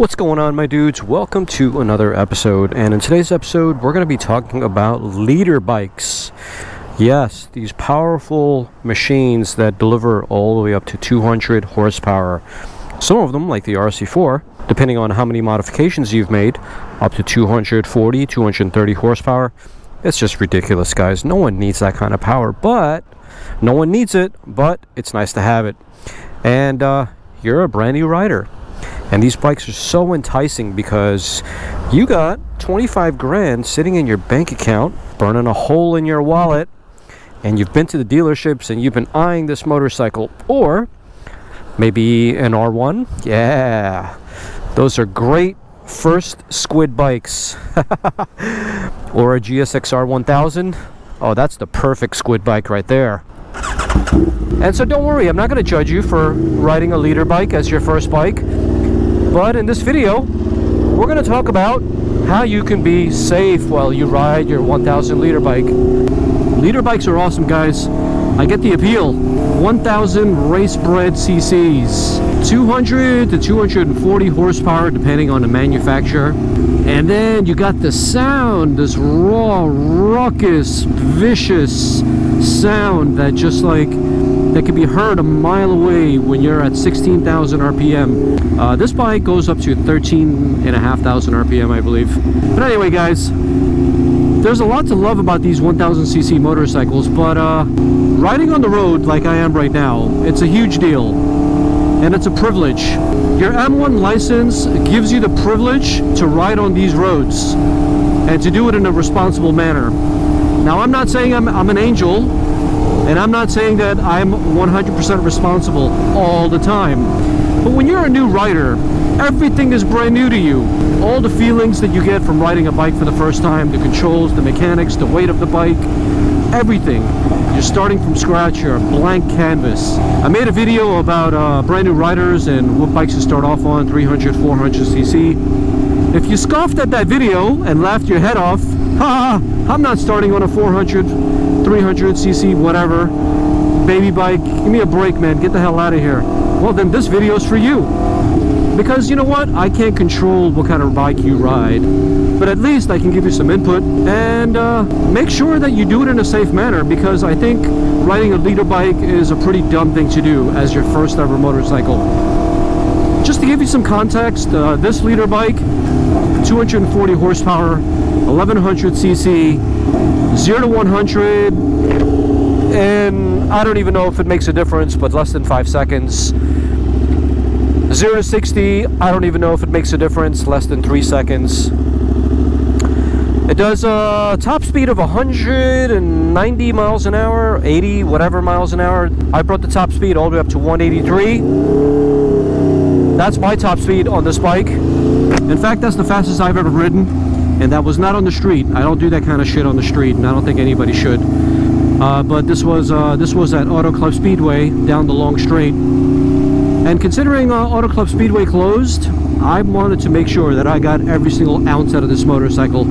What's going on, my dudes? Welcome to another episode, and in today's episode we're going to be talking about leader bikes. Yes, these powerful machines that deliver all the way up to 200 horsepower. Some of them, like the RSV4, depending on how many modifications you've made, up to 240, 230 horsepower. It's just ridiculous, guys. No one needs that kind of power, but no one needs it, but it's nice to have it. And you're a brand new rider. And these bikes are so enticing because you got 25 grand sitting in your bank account, burning a hole in your wallet, and you've been to the dealerships and you've been eyeing this motorcycle, or maybe an R1. Yeah, those are great first squid bikes. Or a gsxr 1000. Oh, that's the perfect squid bike right there. And so don't worry, I'm not going to judge you for riding a leader bike as your first bike. But in this video, we're going to talk about how you can be safe while you ride your 1000 liter bike. Leader bikes are awesome, guys. I get the appeal. 1000 race-bred cc's, 200 to 240 horsepower depending on the manufacturer. And then you got the sound, this raw, raucous, vicious sound that just like that can be heard a mile away when you're at 16,000 RPM. This bike goes up to 13,500 RPM, I believe. But anyway, guys, there's a lot to love about these 1000cc motorcycles, but riding on the road like I am right now, it's a huge deal, and it's a privilege. Your M1 license gives you the privilege to ride on these roads and to do it in a responsible manner. Now, I'm not saying I'm an angel, and I'm not saying that I'm 100% responsible all the time. But when you're a new rider, everything is brand new to you. All the feelings that you get from riding a bike for the first time, the controls, the mechanics, the weight of the bike, everything. You're starting from scratch, you're a blank canvas. I made a video about brand new riders and what bikes to start off on, 300, 400cc. If you scoffed at that video and laughed your head off, haha, I'm not starting on a 400, 300cc, whatever, baby bike. Give me a break, man. Get the hell out of here. Well, then this video is for you. Because you know what? I can't control what kind of bike you ride. But at least I can give you some input and make sure that you do it in a safe manner, because I think riding a leader bike is a pretty dumb thing to do as your first ever motorcycle. Just to give you some context, this leader bike, 240 horsepower, 1100cc, 0 to 100, and I don't even know if it makes a difference, but less than 5 seconds. 0 to 60, I don't even know if it makes a difference, less than 3 seconds. It does a top speed of 190 miles an hour, 80, whatever miles an hour. I brought the top speed all the way up to 183. That's my top speed on this bike. In fact, that's the fastest I've ever ridden, and that was not on the street. I don't do that kind of shit on the street, and I don't think anybody should. But this was at Auto Club Speedway down the long straight. And considering Auto Club Speedway closed, I wanted to make sure that I got every single ounce out of this motorcycle,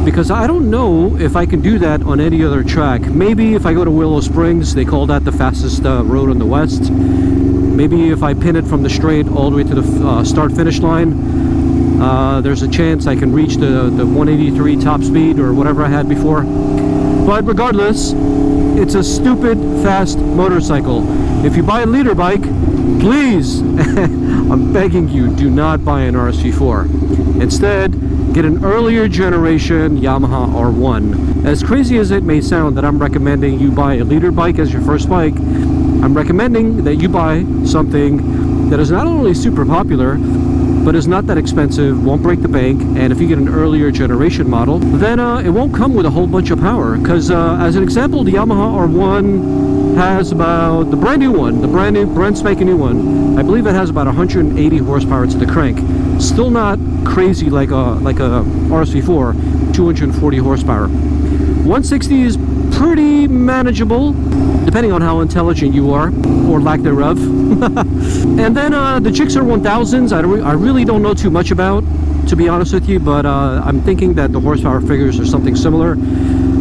because I don't know if I can do that on any other track. Maybe if I go to Willow Springs, they call that the fastest road on the west. Maybe if I pin it from the straight all the way to the start-finish line, there's a chance I can reach the 183 top speed or whatever I had before. But regardless, it's a stupid fast motorcycle. If you buy a leader bike, please, I'm begging you, do not buy an RSV4. Instead, get an earlier generation Yamaha R1. As crazy as it may sound that I'm recommending you buy a leader bike as your first bike, I'm recommending that you buy something that is not only super popular, but is not that expensive, won't break the bank, and if you get an earlier generation model, then it won't come with a whole bunch of power. Because as an example, the Yamaha R1 has about, the brand spanking new one, I believe it has about 180 horsepower to the crank. Still not crazy like a RSV4, 240 horsepower. 160 is pretty manageable, depending on how intelligent you are, or lack thereof. And then the gsxr 1000s, I really don't know too much about, to be honest with you, but I'm thinking that the horsepower figures are something similar.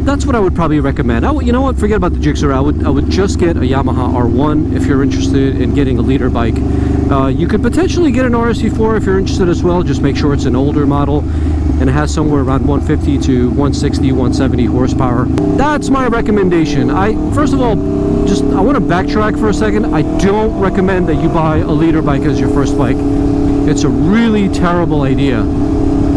that's what I would probably recommend. You know what? Forget about the gsxr. I would just get a Yamaha R1 if you're interested in getting a leader bike. You could potentially get an RSV4 if you're interested as well. Just make sure it's an older model and it has somewhere around 150 to 160, 170 horsepower. That's my recommendation. First of all, I want to backtrack for a second. I don't recommend that you buy a leader bike as your first bike. It's a really terrible idea.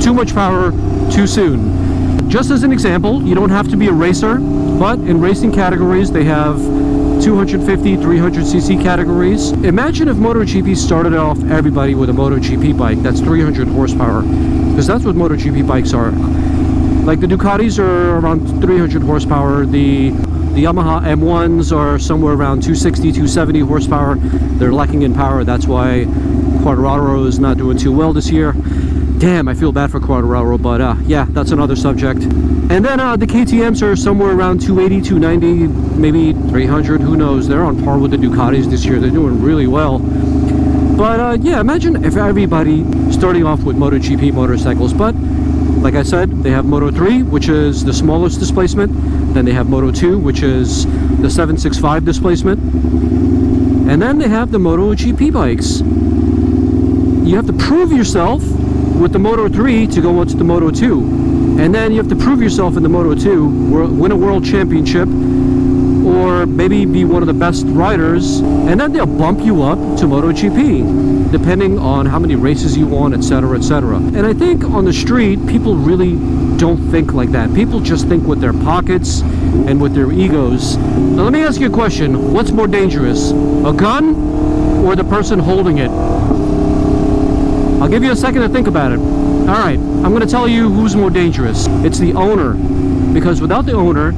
Too much power, too soon. Just as an example, you don't have to be a racer, but in racing categories, they have 250, 300cc categories. Imagine if MotoGP started off everybody with a MotoGP bike that's 300 horsepower, because that's what MotoGP bikes are. Like the Ducatis are around 300 horsepower, the Yamaha M1s are somewhere around 260, 270 horsepower. They're lacking in power. That's why Quadraro is not doing too well this year. Damn, I feel bad for Quadraro, but yeah, that's another subject. And then the KTMs are somewhere around 280, 290, maybe 300, who knows. They're on par with the Ducatis this year. They're doing really well. But yeah, imagine if everybody starting off with MotoGP motorcycles. But like I said, they have Moto 3, which is the smallest displacement. Then they have Moto 2, which is the 765 displacement. And then they have the MotoGP bikes. You have to prove yourself with the Moto 3 to go on to the Moto 2. And then you have to prove yourself in the Moto 2, win a world championship, or maybe be one of the best riders, and then they'll bump you up to MotoGP, depending on how many races you won, etc., etc. And I think on the street, people really don't think like that. People just think with their pockets and with their egos. Now let me ask you a question. What's more dangerous, a gun or the person holding it? I'll give you a second to think about it. All right, I'm going to tell you who's more dangerous. It's the owner, because without the owner,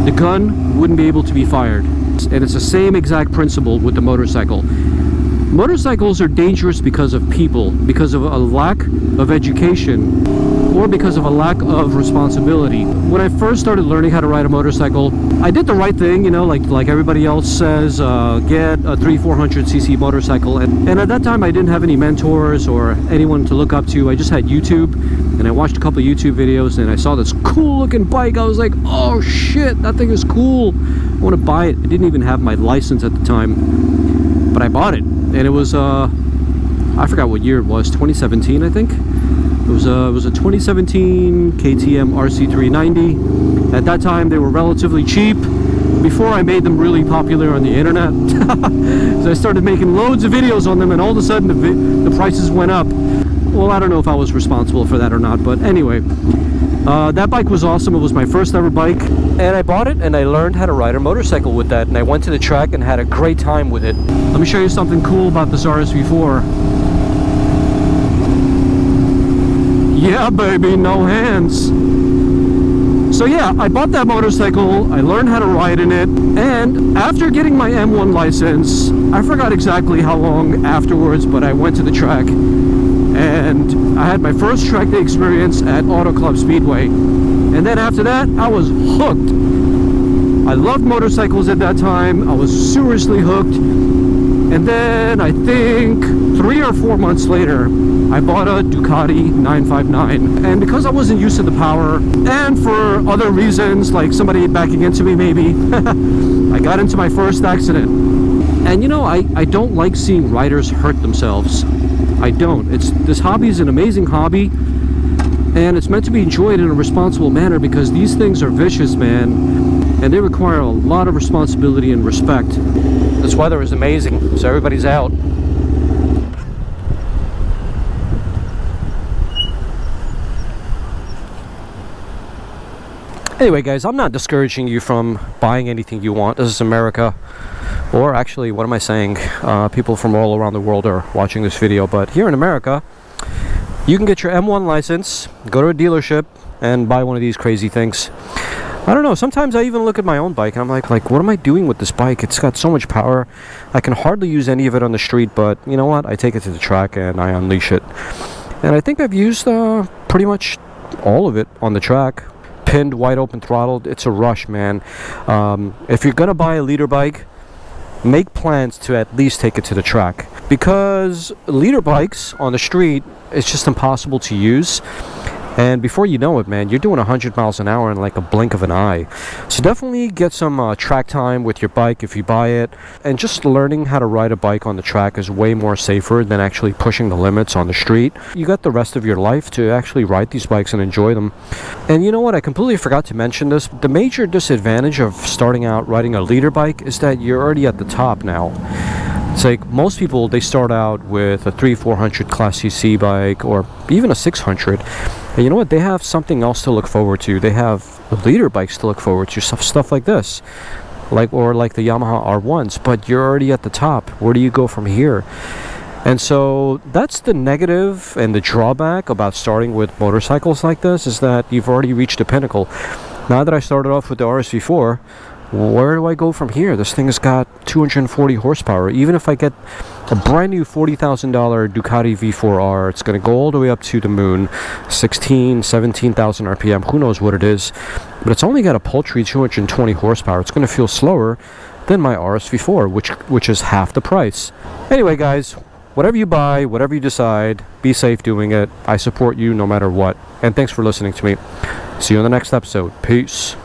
the gun wouldn't be able to be fired. And it's the same exact principle with the motorcycle. Motorcycles are dangerous because of people, because of a lack of education, or because of a lack of responsibility. When I first started learning how to ride a motorcycle, I did the right thing, you know, like everybody else says, get a 300-400cc motorcycle. And at that time, I didn't have any mentors or anyone to look up to. I just had YouTube, and I watched a couple of YouTube videos, and I saw this cool-looking bike. I was like, oh shit, that thing is cool. I want to buy it. I didn't even have my license at the time, but I bought it. And it was, I forgot what year it was, 2017, I think. It was a 2017 KTM RC390. At that time, they were relatively cheap. Before I made them really popular on the internet, so I started making loads of videos on them, and all of a sudden the prices went up. Well, I don't know if I was responsible for that or not, but anyway, that bike was awesome. It was my first ever bike, and I bought it, and I learned how to ride a motorcycle with that, and I went to the track and had a great time with it. Let me show you something cool about this RSV4. Yeah, baby, no hands. So yeah, I bought that motorcycle, I learned how to ride in it, and after getting my M1 license, I forgot exactly how long afterwards, but I went to the track, and I had my first track day experience at Auto Club Speedway. And then after that, I was hooked. I loved motorcycles at that time. I was seriously hooked. And then I think 3 or 4 months later, I bought a Ducati 959. And because I wasn't used to the power, and for other reasons, like somebody backing into me maybe, I got into my first accident. And you know, I don't like seeing riders hurt themselves. I don't. This hobby is an amazing hobby, and it's meant to be enjoyed in a responsible manner, because these things are vicious, man, and they require a lot of responsibility and respect. This weather is amazing, so everybody's out. Anyway, guys, I'm not discouraging you from buying anything you want. This is America. Or actually, what am I saying? People from all around the world are watching this video. But here in America, you can get your M1 license, go to a dealership, and buy one of these crazy things. I don't know, sometimes I even look at my own bike and I'm like, what am I doing with this bike? It's got so much power. I can hardly use any of it on the street, but you know what? I take it to the track and I unleash it. And I think I've used pretty much all of it on the track. Pinned, wide open throttled. It's a rush, man. If you're gonna buy a leader bike, make plans to at least take it to the track, because leader bikes on the street, it's just impossible to use. And before you know it, man, you're doing 100 miles an hour in like a blink of an eye. So definitely get some track time with your bike if you buy it. And just learning how to ride a bike on the track is way more safer than actually pushing the limits on the street. You got the rest of your life to actually ride these bikes and enjoy them. And you know what? I completely forgot to mention this. The major disadvantage of starting out riding a leader bike is that you're already at the top now. It's like most people, they start out with a 300-400 Class CC bike or even a 600. And you know what? They have something else to look forward to. They have leader bikes to look forward to, stuff like this. Like the Yamaha R1s, but you're already at the top. Where do you go from here? And so that's the negative and the drawback about starting with motorcycles like this, is that you've already reached the pinnacle. Now that I started off with the RSV4, where do I go from here? This thing has got 240 horsepower. Even if I get a brand new $40,000 Ducati V4R, it's going to go all the way up to the moon, 17,000 RPM, who knows what it is. But it's only got a paltry 220 horsepower. It's going to feel slower than my RSV4, which is half the price. Anyway, guys, whatever you buy, whatever you decide, be safe doing it. I support you no matter what. And thanks for listening to me. See you in the next episode. Peace.